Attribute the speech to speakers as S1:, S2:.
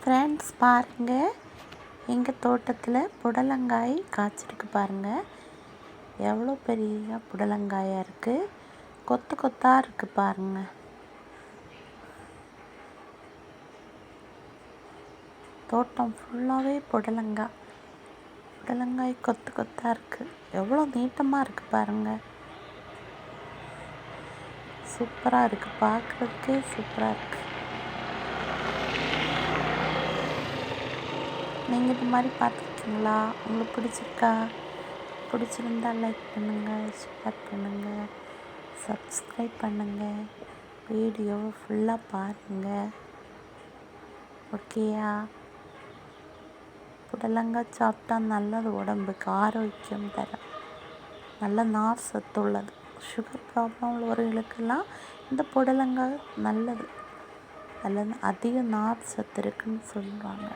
S1: Friends பாருங்கள், எங்கள் தோட்டத்தில் புடலங்காய் காய்ச்சிருக்கு பாருங்கள். எவ்வளோ பெரிய புடலங்காயாக இருக்குது, கொத்து கொத்தாக இருக்குது பாருங்கள். தோட்டம் ஃபுல்லாகவே புடலங்காய் கொத்து கொத்தாக இருக்குது. எவ்வளோ நீட்டமாக இருக்குது பாருங்கள். சூப்பராக இருக்குது, பார்க்குறதுக்கே சூப்பராக இருக்குது. நீங்கள் இது மாதிரி பார்த்துருக்கீங்களா? உங்களுக்கு பிடிச்சிருந்தா லைக் பண்ணுங்கள், ஷேர் பண்ணுங்கள், சப்ஸ்கிரைப் பண்ணுங்கள், வீடியோவை ஃபுல்லாக பாருங்கள். ஓகேயா? புடலங்காய் சாப்பிட்டா நல்லது, உடம்புக்கு ஆரோக்கியம் தரும், நல்ல நார் சத்து உள்ளது. சுகர் ப்ராப்ளம் உள்ளவர்களுக்கெல்லாம் இந்த புடலங்காய் நல்லது. அதில் அதிக நார் சத்து இருக்குன்னு சொல்லுவாங்க.